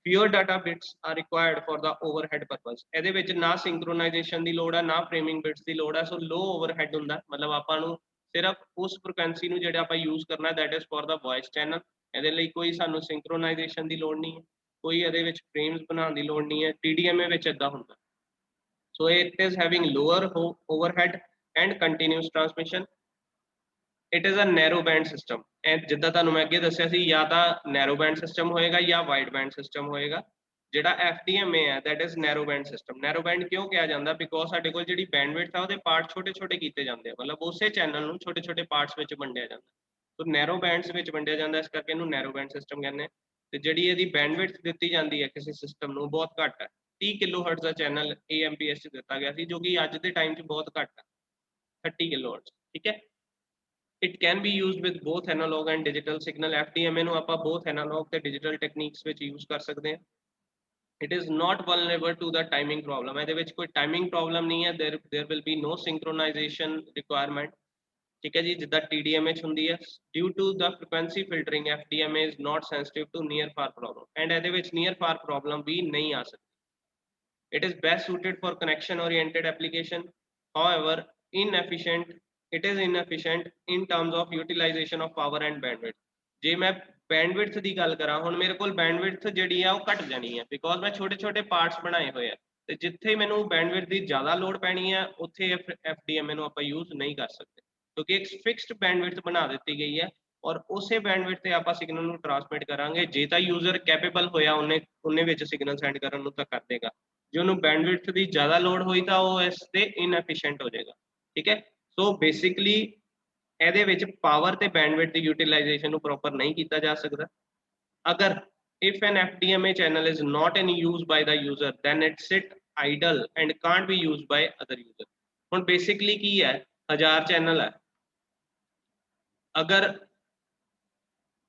fewer data bits are required for the overhead purpose. ਇਹਦੇ ਵਿੱਚ ਨਾ ਸਿੰਕਰੋਨਾਈਜੇਸ਼ਨ ਦੀ ਲੋੜ ਹੈ, ਨਾ ਫਰੇਮਿੰਗ ਬਿਟਸ ਦੀ ਲੋੜ ਹੈ। ਸੋ ਲੋ ਓਵਰਹੈਡ ਹੁੰਦਾ, ਮਤਲਬ ਆਪਾਂ ਨੂੰ ਸਿਰਫ ਉਸ ਫ੍ਰੀਕੁਐਂਸੀ ਨੂੰ ਜਿਹੜਾ ਆਪਾਂ ਯੂਜ਼ ਕਰਨਾ, that is for the voice channel. ਇਹਦੇ ਲਈ ਕੋਈ ਸਾਨੂੰ ਸਿੰਕਰੋਨਾਈਜੇਸ਼ਨ ਦੀ ਲੋੜ ਨਹੀਂ ਹੈ, ਕੋਈ ਇਹਦੇ ਵਿੱਚ ਫਰੇਮਸ ਬਣਾਉਣ ਦੀ ਲੋੜ ਨਹੀਂ ਹੈ। TDMA ਵਿੱਚ ਇਦਾਂ ਹੁੰਦਾ। So it is having lower overhead and continuous transmission. It is a narrow band system. ਜਿੱਦਾਂ ਤੁਹਾਨੂੰ ਮੈਂ ਅੱਗੇ ਦੱਸਿਆ ਸੀ, ਜਾਂ ਤਾਂ ਨੈਰੋ ਬੈਂਡ ਸਿਸਟਮ ਹੋਏਗਾ ਜਾਂ ਵਾਈਡ ਬੈਂਡ ਸਿਸਟਮ ਹੋਏਗਾ। ਜਿਹੜਾ FDMA ਹੈ that is narrow band system. Narrow band ਕਿਉਂ ਕਿਹਾ ਜਾਂਦਾ? ਬਿਕੋਜ਼ ਸਾਡੇ ਕੋਲ ਜਿਹੜੀ ਬੈਂਡਵਿਡਥ ਆ ਉਹਦੇ ਪਾਰਟ ਛੋਟੇ ਛੋਟੇ ਕੀਤੇ ਜਾਂਦੇ ਆ, ਮਤਲਬ ਉਸੇ ਚੈਨਲ ਨੂੰ ਛੋਟੇ ਛੋਟੇ ਪਾਰਟਸ ਵਿੱਚ ਵੰਡਿਆ ਜਾਂਦਾ। ਸੋ ਨੈਰੋ ਬੈਂਡਸ ਵਿੱਚ ਵੰਡਿਆ ਜਾਂਦਾ, ਇਸ ਕਰਕੇ ਇਹਨੂੰ ਨੈਰੋ ਬੈਂਡ ਸਿਸਟਮ ਕਹਿੰਦੇ ਆ। ਤੇ ਜਿਹੜੀ ਇਹਦੀ ਬੈਂਡਵਿਡਥ ਦਿੱਤੀ ਜਾਂਦੀ ਹੈ ਕਿਸੇ ਸਿਸਟਮ ਨੂੰ ਬਹੁਤ ਘੱਟ ਹੈ। 30 ਕਿਲੋਹਰਟਜ਼ ਦਾ ਚੈਨਲ AMPS 'ਚ ਦਿੱਤਾ ਗਿਆ ਸੀ, ਜੋ ਕਿ ਅੱਜ ਦੇ ਟਾਈਮ 'ਚ ਬਹੁਤ ਘੱਟ ਹੈ, 30 ਕਿਲੋਹਰਟਜ਼, ਠੀਕ ਹੈ। It can be used with both analog and digital signal. FDMA ਨੂੰ ਆਪਾਂ both analog ਤੇ digital techniques ਵਿੱਚ use ਕਰ ਸਕਦੇ ਹਾਂ। It is not vulnerable to the timing problem. ਇਹਦੇ ਵਿੱਚ ਕੋਈ timing problem ਨਹੀਂ ਹੈ। There will be no synchronization requirement, ਠੀਕ ਹੈ ਜੀ, ਜਿੱਦਾਂ TDMA 'ਚ ਹੁੰਦੀ ਹੈ। Due to the frequency filtering, FDMA is not sensitive to near far problem, and ਇਹਦੇ ਵਿੱਚ near far problem ਵੀ ਨਹੀਂ ਆ ਸਕਦੀ। It is best suited for connection oriented application. However, it is inefficient in terms of utilization of power and bandwidth. ਜੇ ਮੈਂ bandwidth ਦੀ ਗੱਲ ਕਰਾਂ, ਹੁਣ ਮੇਰੇ ਕੋਲ bandwidth ਜਿਹੜੀ ਆ ਉਹ ਘਟ ਜਾਣੀ ਹੈ, ਬਿਕੋਜ਼ ਮੈਂ ਛੋਟੇ ਛੋਟੇ ਪਾਰਟਸ ਬਣਾਏ ਹੋਏ ਆ, ਤੇ ਜਿੱਥੇ ਮੈਨੂੰ bandwidth ਦੀ ਜ਼ਿਆਦਾ ਲੋੜ ਪੈਣੀ ਹੈ ਉੱਥੇ FDMA ਨੂੰ ਆਪਾਂ ਯੂਜ਼ ਨਹੀਂ ਕਰ ਸਕਦੇ, ਕਿਉਂਕਿ ਇੱਕ ਫਿਕਸਡ bandwidth ਬਣਾ ਦਿੱਤੀ ਗਈ ਹੈ ਔਰ ਉਸੇ bandwidth ਤੇ ਆਪਾਂ ਸਿਗਨਲ ਨੂੰ ਟਰਾਂਸਮਿਟ ਕਰਾਂਗੇ। ਜੇ ਤਾਂ ਯੂਜ਼ਰ ਕੈਪੇਬਲ ਹੋਇਆ ਉਹਨੇ ਵਿੱਚ ਸਿਗਨਲ ਸੈਂਡ ਕਰਨ ਨੂੰ ਤਾਂ ਕਰ ਦੇਗਾ, ਜੇ ਉਹਨੂੰ bandwidth ਦੀ ਜ਼ਿਆਦਾ ਲੋੜ ਹੋਈ ਤਾਂ ਉਹ ਇਸ ਤੇ ਇਨਐਫੀਸ਼ੀਐਂਟ ਹੋ ਜਾਏਗਾ, ਠੀਕ ਹੈ। ਸੋ ਬੇਸਿਕਲੀ ਇਹਦੇ ਵਿੱਚ ਪਾਵਰ ਤੇ ਬੈਂਡਵਿਡਥ ਦੀ ਯੂਟਿਲਾਈਜੇਸ਼ਨ ਨੂੰ ਪ੍ਰੋਪਰ ਨਹੀਂ ਕੀਤਾ ਜਾ ਸਕਦਾ। ਅਗਰ if an FDMA channel is not in use by the user, then it sit idle and can't be used by other user. ਹੁਣ ਬੇਸਿਕਲੀ ਕੀ ਹੈ, 1000 ਚੈਨਲ ਹੈ, ਅਗਰ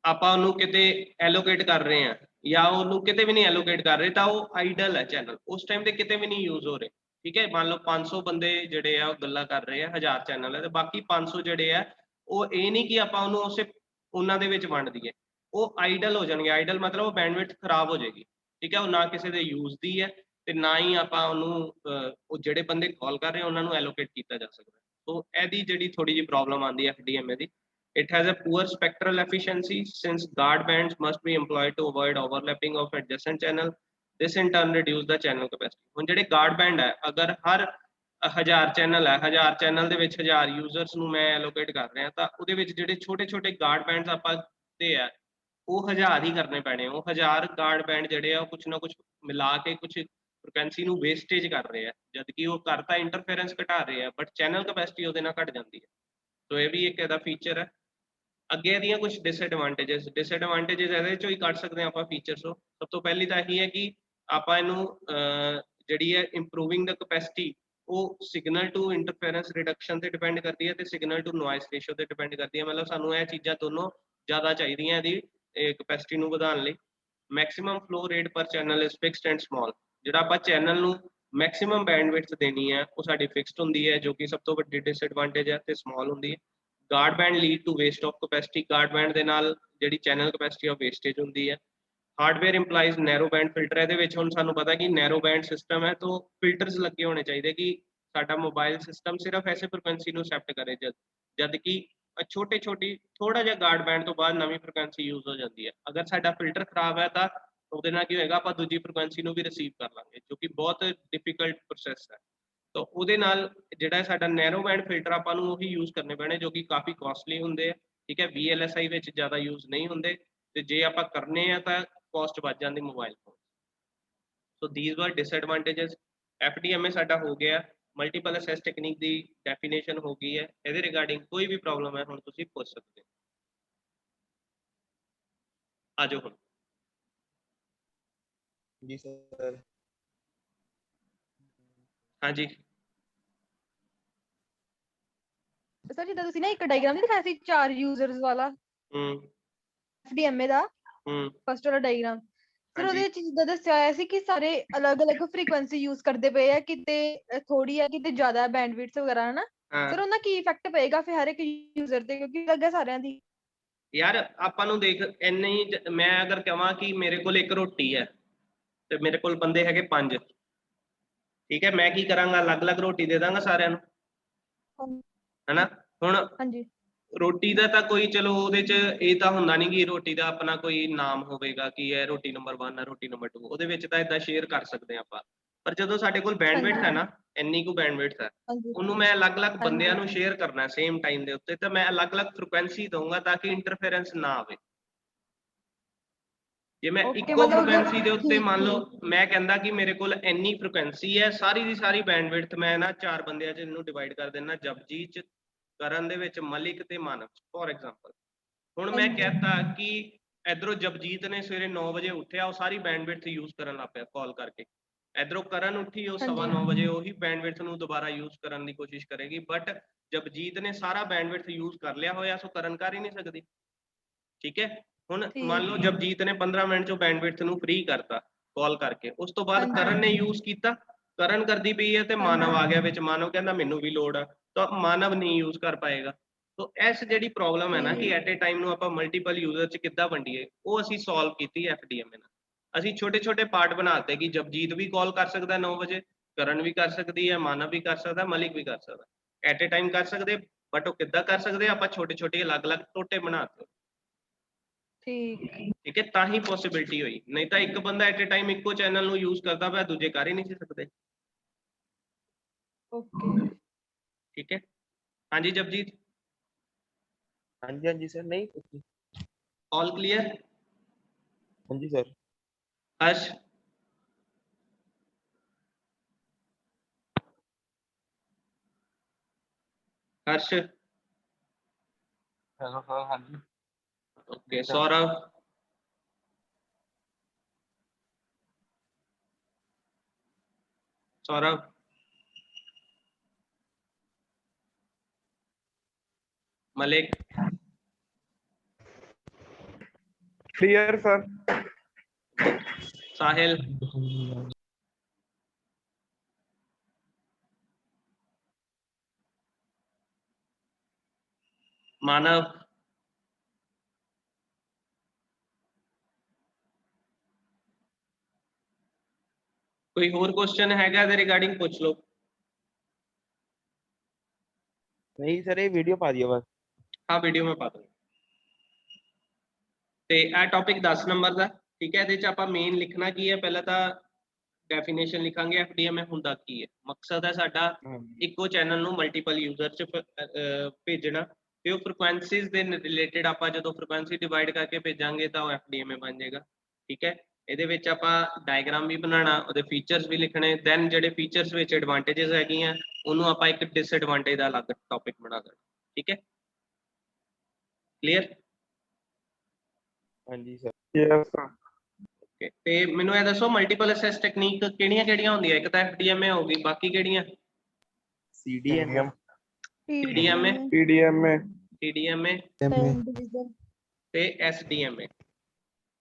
ਆਪਾਂ ਉਹਨੂੰ ਕਿਤੇ ਐਲੋਕੇਟ ਕਰ ਰਹੇ ਹਾਂ ਜਾਂ ਉਹਨੂੰ ਕਿਤੇ ਵੀ ਨਹੀਂ ਐਲੋਕੇਟ ਕਰ ਰਹੇ ਤਾਂ ਉਹ ਆਈਡਲ ਹੈ ਚੈਨਲ, ਉਸ ਟਾਈਮ ਤੇ ਕਿਤੇ ਵੀ ਨਹੀਂ ਯੂਜ਼ ਹੋ ਰਹੇ, ਠੀਕ ਹੈ। ਮੰਨ ਲਓ 500 ਬੰਦੇ ਜਿਹੜੇ ਆ ਉਹ ਗੱਲਾਂ ਕਰ ਰਹੇ ਆ, 1000 ਚੈਨਲ ਹੈ ਤੇ ਬਾਕੀ 500 ਜਿਹੜੇ ਆ ਉਹ ਇਹ ਨਹੀਂ ਕਿ ਆਪਾਂ ਉਹਨੂੰ ਉਹਨਾਂ ਦੇ ਵਿੱਚ ਵੰਡ ਦਈਏ, ਉਹ ਆਈਡਲ ਹੋ ਜਾਣਗੇ। ਆਈਡਲ ਮਤਲਬ ਉਹ ਬੈਂਡਵਿਡਥ ਖਰਾਬ ਹੋ ਜਾਏਗੀ, ਠੀਕ ਹੈ। ਉਹ ਨਾ ਕਿਸੇ ਦੇ ਯੂਜ਼ ਦੀ ਹੈ ਤੇ ਨਾ ਹੀ ਆਪਾਂ ਉਹਨੂੰ ਉਹ ਜਿਹੜੇ ਬੰਦੇ ਕਾਲ ਕਰ ਰਹੇ ਉਹਨਾਂ ਨੂੰ ਐਲੋਕੇਟ ਕੀਤਾ ਜਾ ਸਕਦਾ। ਸੋ ਇਹਦੀ ਜਿਹੜੀ ਥੋੜੀ ਜਿਹੀ ਪ੍ਰੋਬਲਮ ਆਉਂਦੀ ਹੈ FDMA the. It has a poor spectral efficiency since guard bands must be employed to avoid overlapping of adjacent channel. This in turn reduce the channel capacity. ਹੁਣ ਜਿਹੜੇ guard band ਹੈ, ਅਗਰ ਹਰ 1000 ਚੈਨਲ ਹੈ, 1000 ਚੈਨਲ ਦੇ ਵਿੱਚ 1000 ਯੂਜ਼ਰਸ ਨੂੰ ਮੈਂ ਐਲੋਕੇਟ ਕਰ ਰਿਹਾ ਤਾਂ ਉਹਦੇ ਵਿੱਚ ਜਿਹੜੇ ਛੋਟੇ ਛੋਟੇ guard bands ਆਪਾਂ ਤੇ ਆ ਉਹ 1000 ਹੀ ਕਰਨੇ ਪੈਣੇ। ਉਹ 1000 guard band ਜਿਹੜੇ ਆ ਉਹ ਕੁਛ ਨਾ ਕੁਛ ਮਿਲਾ ਕੇ ਕੁਛ ਫ੍ਰੀਕੁਐਂਸੀ ਨੂੰ ਵੇਸਟੇਜ ਕਰ ਰਹੇ ਆ, ਜਦ ਕਿ ਉਹ ਕਰਤਾ ਇੰਟਰਫੇਰੈਂਸ ਘਟਾ ਰਹੇ ਆ, ਬਟ ਚੈਨਲ ਕੈਪੈਸਿਟੀ ਉਹਦੇ ਨਾਲ ਘਟ ਜਾਂਦੀ ਹੈ। ਸੋ ਇਹ ਵੀ ਇੱਕ ਇਹਦਾ ਫੀਚਰ ਹੈ। ਅੱਗੇ ਦੀਆਂ ਕੁਝ ਡਿਸਐਡਵਾਂਟੇजेस ਇਹਦੇ ਚੋਂ ਹੀ ਕੱਢ ਸਕਦੇ ਹਾਂ ਆਪਾਂ ਫੀਚਰਸ ਤੋਂ। ਸਭ ਤੋਂ ਪਹਿਲੀ ਤਾਂ ਇਹੀ ਹੈ ਕਿ ਆਪਾਂ ਇਹਨੂੰ ਜਿਹੜੀ ਹੈ ਇੰਪਰੂਵਿੰਗ ਦਾ ਕੈਪੈਸਿਟੀ, ਉਹ ਸਿਗਨਲ ਟੂ ਇੰਟਰਫੇਰੈਂਸ ਰਿਡਕਸ਼ਨ ਤੇ ਡਿਪੈਂਡ ਕਰਦੀ ਹੈ ਤੇ ਸਿਗਨਲ ਟੂ ਨੋਇਸ ਰੇਸ਼ੋ ਤੇ ਡਿਪੈਂਡ ਕਰਦੀ ਹੈ। ਮਤਲਬ ਸਾਨੂੰ ਇਹ ਚੀਜ਼ਾਂ ਦੋਨੋਂ ਜ਼ਿਆਦਾ ਚਾਹੀਦੀਆਂ ਇਹਦੀ ਕੈਪੈਸਿਟੀ ਨੂੰ ਵਧਾਉਣ ਲਈ। ਮੈਕਸਿਮਮ ਫਲੋ ਰੇਟ ਪਰ channel is fixed and small. ਜਿਹੜਾ ਆਪਾਂ ਚੈਨਲ ਨੂੰ ਮੈਕਸਿਮਮ ਬੈਂਡਵਿਡਥ ਦੇਣੀ ਹੈ ਉਹ ਸਾਡੀ ਫਿਕਸਡ ਹੁੰਦੀ ਹੈ, ਜੋ ਕਿ ਸਭ ਤੋਂ ਵੱਡੀ ਡਿਸਐਡਵਾਂਟੇਜ ਹੈ, ਤੇ ਸਮਾਲ ਹੁੰਦੀ ਹੈ। Guard band lead to waste of capacity, guard band ਦੇ ਨਾਲ ਜਿਹੜੀ ਚੈਨਲ ਕਪੈਸਿਟੀ ਆਫ ਵੇਸਟੇਜ ਹੁੰਦੀ ਹੈ। Hardware implies narrow band filter, ਇਹਦੇ ਵਿੱਚ ਹੁਣ ਸਾਨੂੰ ਪਤਾ ਕਿ ਨੈਰੋ ਬੈਂਡ ਸਿਸਟਮ ਹੈ ਤਾਂ ਫਿਲਟਰਸ ਲੱਗੇ ਹੋਣੇ ਚਾਹੀਦੇ ਕਿ ਸਾਡਾ ਮੋਬਾਈਲ ਸਿਸਟਮ ਸਿਰਫ ਐਸੇ ਫ੍ਰੀਕੁਐਂਸੀ ਨੂੰ ਐਕਸੈਪਟ ਕਰੇ ਜਦ ਕਿ ਛੋਟੀ ਥੋੜਾ ਜਿਹਾ ਗਾਰਡ ਬੈਂਡ ਤੋਂ ਬਾਅਦ ਨਵੀਂ ਫ੍ਰੀਕੁਐਂਸੀ ਯੂਜ਼ ਹੋ ਜਾਂਦੀ ਹੈ। ਅਗਰ ਸਾਡਾ ਫਿਲਟਰ ਖਰਾਬ ਹੈ ਤਾਂ ਉਹਦੇ ਨਾਲ ਕੀ ਹੋਏਗਾ, ਆਪਾਂ ਦੂਜੀ ਫ੍ਰੀਕੁਐਂਸੀ ਨੂੰ ਵੀ ਰਿਸੀਵ ਕਰ ਲਾਂਗੇ, ਜੋ ਕਿ ਬਹੁਤ ਡਿਫਿਕਲਟ ਪ੍ਰੋਸੈਸ ਹੈ। ਤਾਂ ਉਹਦੇ ਨਾਲ ਜਿਹੜਾ ਸਾਡਾ ਨੈਰੋ ਬੈਂਡ ਫਿਲਟਰ ਆਪਾਂ ਨੂੰ ਉਹੀ ਯੂਜ਼ ਕਰਨੇ ਪੈਣੇ, ਜੋ ਕਿ ਕਾਫੀ ਕਾਸਟਲੀ ਹੁੰਦੇ ਆ। ਠੀਕ ਹੈ, VLSI ਵਿੱਚ ਜ਼ਿਆਦਾ ਯੂਜ਼ ਨਹੀਂ ਹੁੰਦੇ, ਤੇ ਜੇ ਆਪਾਂ ਕਰਨੇ ਆ ਤਾਂ ਕੋਸਟ ਵੱਧ ਜਾਂਦੀ ਮੋਬਾਈਲ ਫੋਨ। ਸੋ ਥੀਸ ਵਰ ਡਿਸਐਡਵਾਂਟੇजेस। FDMA ਸਾਡਾ ਹੋ ਗਿਆ, ਮਲਟੀਪਲ ਅਸੈਸ ਟੈਕਨੀਕ ਦੀ ਡੈਫੀਨੇਸ਼ਨ ਹੋ ਗਈ ਹੈ। ਇਹਦੇ ਰਿਗਾਰਡਿੰਗ ਕੋਈ ਵੀ ਪ੍ਰੋਬਲਮ ਹੈ ਹੁਣ ਤੁਸੀਂ ਪੁੱਛ ਸਕਦੇ ਹੋ। ਆ ਜਾਓ ਹੁਣ। ਜੀ ਸਰ। ਹਾਂਜੀ ਸਰ ਜਿੱਦਾਂ ਤੁਸੀਂ ਨਾ ਇੱਕ ਡਾਇਗਰਾਮ ਨਹੀਂ ਦਿਖਾਇਆ ਸੀ 4 ਯੂਜ਼ਰਸ ਵਾਲਾ FDMA ਦਾ ਫਸਟ ਵਾਲਾ ਡਾਇਗਰਾਮ, ਸਰ ਉਹਦੇ ਵਿੱਚ ਜਿੱਦਾਂ ਦੱਸਿਆ ਹੋਇਆ ਸੀ ਕਿ ਸਾਰੇ ਅਲੱਗ-ਅਲੱਗ ਫ੍ਰੀਕੁਐਂਸੀ ਯੂਜ਼ ਕਰਦੇ ਪਏ ਆ, ਕਿਤੇ ਥੋੜੀ ਆ ਕਿਤੇ ਜ਼ਿਆਦਾ ਬੈਂਡਵਿਡਥ ਵਗੈਰਾ ਹਨਾ। ਸਰ ਉਹਦਾ ਕੀ ਇਫੈਕਟ ਪਏਗਾ ਫਿਰ ਹਰ ਇੱਕ ਯੂਜ਼ਰ ਤੇ, ਕਿਉਂਕਿ ਅਲੱਗ ਹੈ ਸਾਰਿਆਂ ਦੀ। ਯਾਰ ਆਪਾਂ ਨੂੰ ਦੇਖ ਇੰਨੇ ਹੀ, ਮੈਂ ਅਗਰ ਕਹਾਂ ਕਿ ਮੇਰੇ ਕੋਲ ਇੱਕ ਰੋਟੀ ਹੈ ਤੇ ਮੇਰੇ ਕੋਲ ਬੰਦੇ ਹੈਗੇ 5, ਠੀਕ ਹੈ, ਮੈਂ ਕੀ ਕਰਾਂਗਾ, ਅਲੱਗ-ਅਲੱਗ ਰੋਟੀ ਦੇ ਦਾਂਗਾ ਸਾਰਿਆਂ ਨੂੰ, ਹਨਾ। ਹੁਣ ਹਾਂਜੀ ਰੋਟੀ ਦਾ ਤਾਂ ਕੋਈ ਚਲੋ ਉਹਦੇ ਚ ਇਹ ਤਾਂ ਹੁੰਦਾ ਨਹੀਂ ਕਿ ਰੋਟੀ ਦਾ ਆਪਣਾ ਕੋਈ ਨਾਮ ਹੋਵੇਗਾ ਕਿ ਇਹ ਰੋਟੀ ਨੰਬਰ 1 ਹੈ ਰੋਟੀ ਨੰਬਰ 2, ਉਹਦੇ ਵਿੱਚ ਤਾਂ ਇਦਾਂ ਸ਼ੇਅਰ ਕਰ ਸਕਦੇ ਆਪਾਂ। ਪਰ ਜਦੋਂ ਸਾਡੇ ਕੋਲ ਬੈਂਡਵਿਡਥ ਹੈ ਨਾ, ਇੰਨੀ ਕੁ ਬੈਂਡਵਿਡਥ ਹੈ, ਉਹਨੂੰ ਮੈਂ ਅਲੱਗ-ਅਲੱਗ ਬੰਦਿਆਂ ਨੂੰ ਸ਼ੇਅਰ ਕਰਨਾ ਸੇਮ ਟਾਈਮ ਦੇ ਉੱਤੇ, ਤਾਂ ਮੈਂ ਅਲੱਗ-ਅਲੱਗ ਫ੍ਰੀਕੁਐਂਸੀ ਦਊਂਗਾ ਤਾਂ ਕਿ ਇੰਟਰਫੇਰੈਂਸ ਨਾ ਆਵੇ। ਜੇ ਮੈਂ ਇੱਕੋ ਫ੍ਰੀਕੁਐਂਸੀ ਦੇ ਉੱਤੇ ਮੰਨ ਲਓ ਮੈਂ ਕਹਿੰਦਾ ਕਿ ਮੇਰੇ ਕੋਲ ਇੰਨੀ ਫ੍ਰੀਕੁਐਂਸੀ ਹੈ, ਸਾਰੀ ਦੀ ਸਾਰੀ ਬੈਂਡਵਿਡਥ ਮੈਂ ਨਾ 4 ਬੰਦਿਆਂ ਚ ਇਹਨੂੰ ਡਿਵਾਈਡ ਕਰ ਦੇਣਾ, ਜਪਜੀਤ ਚ, ਕਰਨ ਦੇ ਵਿੱਚ, ਮਲਿਕ ਤੇ ਮਾਨਵ, ਫੋਰ ਐਗਜ਼ਾਮਪਲ। ਹੁਣ ਮੈਂ ਕਹਿਤਾ ਕਿ ਇਧਰੋਂ ਜਪਜੀਤ ਨੇ ਸਵੇਰੇ 9 ਵਜੇ ਉੱਠਿਆ, ਉਹ ਸਾਰੀ ਬੈਂਡਵਿਡਥ ਯੂਜ਼ ਕਰਨ ਲੱਗ ਪਿਆ ਕਾਲ ਕਰਕੇ। ਇਧਰੋਂ ਕਰਨ ਉੱਠੀ, ਉਹ 9:15 ਵਜੇ ਉਹੀ ਬੈਂਡਵਿਡਥ ਨੂੰ ਦੁਬਾਰਾ ਯੂਜ਼ ਕਰਨ ਦੀ ਕੋਸ਼ਿਸ਼ ਕਰੇਗੀ, ਬਟ ਜਪਜੀਤ ਨੇ ਸਾਰਾ ਬੈਂਡਵਿਡਥ ਯੂਜ਼ ਕਰ ਲਿਆ ਹੋਇਆ, ਸੋ ਕਰਨ ਕਰ ਹੀ ਨਹੀਂ ਸਕਦੀ। ਠੀਕ ਹੈ, ਹੁਣ ਮੰਨ ਲਓ ਜਪਜੀਤ ਨੇ 15 ਮਿੰਟ ਚੋਂ ਬੈਂਡਵਿਡਥ ਨੂੰ ਫ੍ਰੀ ਕਰਤਾ ਕਾਲ ਕਰਕੇ, ਉਸ ਤੋਂ ਬਾਅਦ ਕਰਨ ਨੇ ਯੂਜ਼ ਕੀਤਾ, ਕਰਨ ਕਰਦੀ ਪਈ ਹੈ ਤੇ ਮਾਨਵ ਆ ਗਿਆ ਵਿੱਚ, ਮਾਨਵ ਕਹਿੰਦਾ ਮੈਨੂੰ ਵੀ ਲੋੜ ਆ, ਤਾਂ ਮਾਨਵ ਨਹੀਂ ਯੂਜ਼ ਕਰ ਪਾਏਗਾ। ਸੋ ਇਸ ਜਿਹੜੀ ਪ੍ਰੋਬਲਮ ਹੈ ਨਾ ਕਿ ਐਟ ਏ ਟਾਈਮ ਨੂੰ ਆਪਾਂ ਮਲਟੀਪਲ ਯੂਜ਼ਰ ਚ ਕਿੱਦਾਂ ਵੰਡੀਏ, ਉਹ ਅਸੀਂ ਸੋਲਵ ਕੀਤੀ FDMA ਨਾਲ। ਅਸੀਂ ਛੋਟੇ-ਛੋਟੇ ਪਾਰਟ ਬਣਾਤੇ ਕਿ ਜਪਜੀਤ ਵੀ ਕਾਲ ਕਰ ਸਕਦਾ 9 ਵਜੇ, ਕਰਨ ਵੀ ਕਰ ਸਕਦੀ ਹੈ, ਮਾਨਵ ਵੀ ਕਰ ਸਕਦਾ, ਮਲਿਕ ਵੀ ਕਰ ਸਕਦਾ, ਐਟ ਏ ਟਾਈਮ ਕਰ ਸਕਦੇ, ਬਟ ਉਹ ਕਿੱਦਾਂ ਕਰ ਸਕਦੇ ਆਪਾਂ ਛੋਟੇ-ਛੋਟੇ ਅਲੱਗ-ਅਲੱਗ ਟੋਟੇ ਬਣਾਤੇ। ਠੀਕ ਹੈ, ਤਾਂ ਹੀ ਪੋਸੀਬਿਲਿਟੀ ਹੋਈ, ਨਹੀਂ ਤਾਂ ਇੱਕ ਬੰਦਾ ਐਟ ਏ ਟਾਈਮ ਇੱਕੋ ਚੈਨਲ ਨੂੰ ਯੂਜ਼ ਕਰਦਾ ਪਿਆ, ਦੂਜੇ ਕਰ ਹੀ ਨਹੀਂ ਸੀ ਸਕਦੇ। ਓਕੇ ਠੀਕ ਹੈ, ਹਾਂਜੀ ਜਪਜੀਤ। ਹਾਂਜੀ ਸਰ, ਨਹੀਂ ਆਲ ਕਲੀਅਰ? ਹਾਂਜੀ sir. Harsh? Harsh? Hello sir. हाँ जी। Okay, Saurabh? Saurabh? Malik? Clear sir. Sahil? Manav? कोई होर क्वेश्चन हैगा ਇਹਦੇ ਰਿਗਾਰਡਿੰਗ ਪੁੱਛ ਲਓ। नहीं सर, ये वीडियो पा दिया बस। हाँ वीडियो में पा दूंगा। ਤੇ ਇਹ ਟੌਪਿਕ 10 ਨੰਬਰ ਦਾ, ਠੀਕ ਹੈ। ਇਹਦੇ ਚ ਆਪਾਂ ਮੇਨ ਲਿਖਣਾ ਕੀ ਹੈ, ਪਹਿਲਾਂ ਤਾਂ ਡੈਫੀਨੇਸ਼ਨ ਲਿਖਾਂਗੇ FDMA ਹੁੰਦਾ ਕੀ ਹੈ। ਮਕਸਦ ਹੈ ਸਾਡਾ ਇੱਕੋ ਚੈਨਲ ਨੂੰ ਮਲਟੀਪਲ ਯੂਜ਼ਰ ਚ ਭੇਜਣਾ, ਤੇ ਉਹ ਫ੍ਰੀਕੁਐਂਸੀਜ਼ ਦੇ ਰਿਲੇਟਡ ਆਪਾਂ ਜਦੋਂ ਫ੍ਰੀਕੁਐਂਸੀ ਡਿਵਾਈਡ ਕਰਕੇ ਭੇਜਾਂਗੇ ਤਾਂ ਉਹ FDMA ਬਣ ਜਾਏਗਾ। ਠੀਕ ਹੈ, ਇਹਦੇ ਵਿੱਚ ਆਪਾਂ ਡਾਇਗਰਾਮ ਵੀ ਬਣਾਉਣਾ, ਉਹਦੇ ਫੀਚਰਸ ਵੀ ਲਿਖਣੇ, ਦੈਨ ਜਿਹੜੇ ਫੀਚਰਸ ਵਿੱਚ ਐਡਵਾਂਟੇजेस ਹੈਗੀਆਂ ਉਹਨੂੰ ਆਪਾਂ ਇੱਕ ਡਿਸਐਡਵਾਂਟੇਜ ਦਾ ਅਲੱਗ ਟੌਪਿਕ ਬਣਾ ਦੇਣਾ। ਠੀਕ ਹੈ, ਕਲੀਅਰ? ਹਾਂਜੀ ਸਰ। Yes sir. ਓਕੇ, ਤੇ ਮੈਨੂੰ ਇਹ ਦੱਸੋ ਮਲਟੀਪਲ ਅਸੈਸ ਟੈਕਨੀਕ ਕਿਹੜੀਆਂ ਹੁੰਦੀਆਂ? ਇੱਕ ਤਾਂ FDMA ਹੋ ਗਈ, ਬਾਕੀ ਕਿਹੜੀਆਂ? CDMA, TDMA ਤੇ SDMA।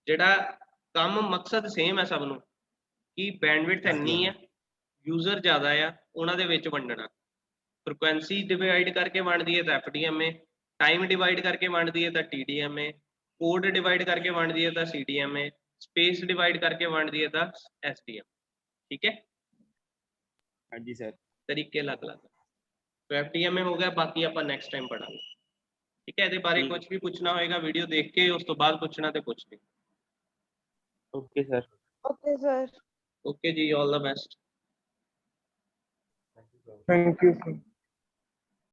ਜਿਹੜਾ ਕੰਮ ਮਕਸਦ ਸੇਮ ਹੈ ਸਭ ਨੂੰ, ਕਿ ਬੈਂਡਵਿਡਥ ਇੰਨੀ ਹੈ, ਯੂਜ਼ਰ ਜ਼ਿਆਦਾ ਆ, ਉਹਨਾਂ ਦੇ ਵਿੱਚ ਵੰਡਣਾ। ਫ੍ਰੀਕੁਐਂਸੀ ਡਿਵਾਈਡ ਕਰਕੇ ਵੰਡਦੀ ਹੈ ਤਾਂ FDMA, ਟਾਈਮ ਡਿਵਾਈਡ ਕਰਕੇ ਵੰਡ ਦਈਏ ਤਾਂ TDMA, ਕੋਡ ਡਿਵਾਈਡ ਕਰਕੇ ਵੰਡ ਦਈਏ ਤਾਂ CDMA, ਸਪੇਸ ਡਿਵਾਈਡ ਕਰਕੇ ਵੰਡ ਦਈਏ ਤਾਂ SDM। ठीक है, हाँ जी सर। तरीके अलग अलग। तो FDMA हो गया, बाकी आप नेक्स्ट टाइम पढ़ांगे। ठीक है, ਇਹਦੇ ਬਾਰੇ ठीक। कुछ भी पूछना होएगा वीडियो देख के, उस तो बाद पूछना तो पूछ लियो। Okay sir. Okay sir. Okay जी, all the best. Thank you sir.